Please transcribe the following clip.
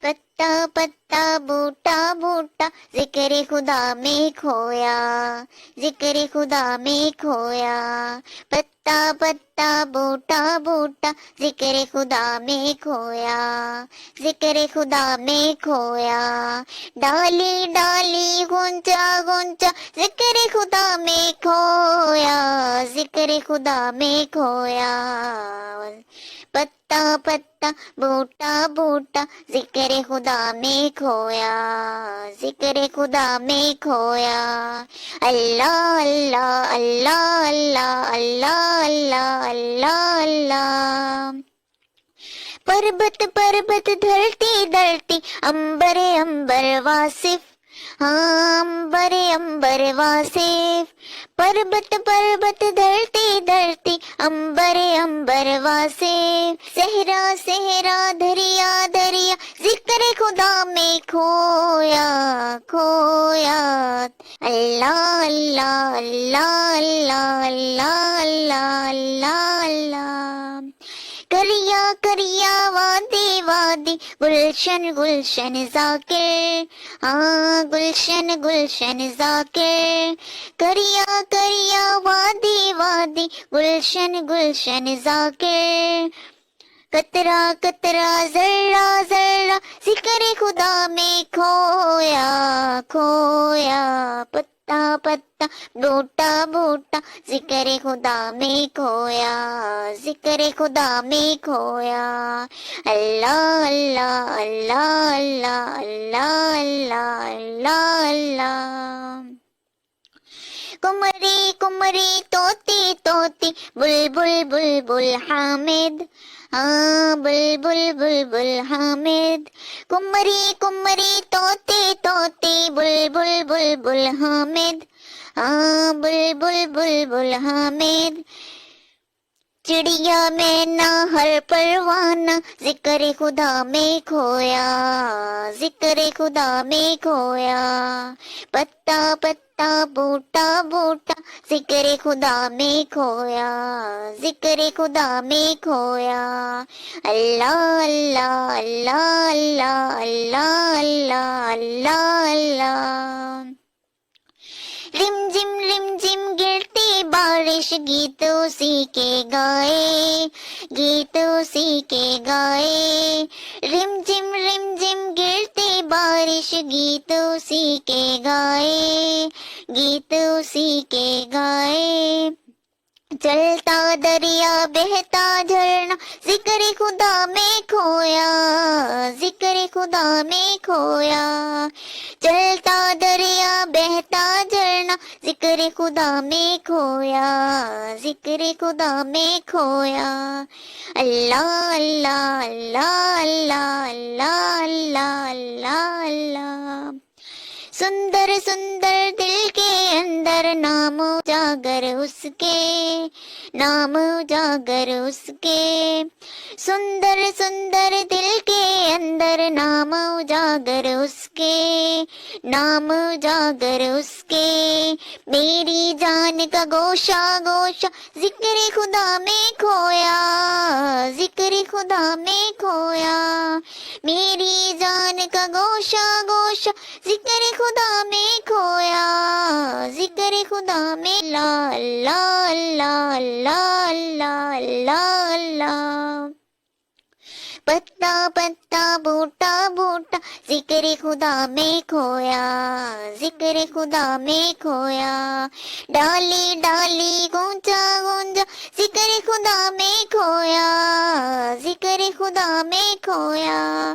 پتا پتا بوٹا بوٹا ذکر خدا میں کھویا، ذکر خدا میں کھویا، پتا پتا بوٹا بوٹا ذکر خدا میں کھویا، ذکر خدا میں کھویا، ڈالی ڈالی غنچہ غنچہ ذکر خدا میں کھویا، ذکر خدا میں کھویا، پتا پتا بوٹا بوٹا ذکر خدا میں کھویا، ذکر خدا میں کھویا، اللہ اللہ اللہ اللہ اللہ اللہ اللہ اللہ، پربت پربت دھرتی دھرتی امبر امبر واصف، ہاں امبر امبر واصف، پربت پربت دھرتی دھرتی امبر امبر واصف، صحرا صحرا دریا دریا ذکر خدا میں کھویا کھویا، اللہ اللہ اللہ اللہ اللہ اللہ اللہ اللہ، کریا کریا وادی وادی گلشن گلشن ذاکر، ہاں گلشن گلشن ذاکر، کریا کریا وادی وادی گلشن گلشن ذاکر، قطرہ قطرہ ذرہ ذرہ ذکر خدا میں کھویا کھویا، پتا پتا بوٹا بوٹا ذکر خدا میں کھویا، ذکر خدا میں کھویا، اللہ اللہ اللہ اللہ اللہ اللہ اللہ اللہ، کمری کمری طوطی طوطی بلبل بلبل حامد، ہاں بلبل بلبل حامد، کمری کمری طوطی طوطی بلبل بلبل حامد، ہاں بلبل بلبل حامد، چڑیا مینا ہر پروانہ ذکر خدا میں کھویا، ذکر خدا میں کھویا، پتا پتا بوٹا بوٹا ذکر خدا میں کھویا، ذکر خدا میں کھویا، اللہ اللہ اللہ اللہ اللہ اللہ اللہ اللہ، رم جم گرتی بارش گیت اسی کے گائے، گیت اسی کے گائے، رم جم گرتی بارش گیت اسی کے گائے، گیت اسی کے گائے، چلتا دریا بہتا جھرنا ذکر خدا میں کھویا، ذکر خدا میں کھویا، چلتا دریا بہتا جھرنا ذکر خدا میں کھویا، ذکر خدا میں کھویا، اللہ اللہ اللہ اللہ اللہ اللہ اللہ اللہ، سندر سندر دل کے اندر نام اجاگر اس کے، نام اجاگر اس کے، سندر سندر دل کے اندر نام اجاگر اس کے، نام اجاگر اس کے، میری جان کا گوشہ گوشہ ذکر خدا میں کھویا، ذکر خدا میں کھویا، میری جان کا گوشہ گوشہ ذکر خدا میں کھویا، ذکر خدا میں، اللہ اللہ اللہ اللہ اللہ اللہ، پتا پتا بوٹا بوٹا ذکر خدا میں کھویا، ذکر خدا میں کھویا، ڈالی ڈالی گونجا گونجا ذکر خدا میں کھویا، ذکر خدا میں کھویا،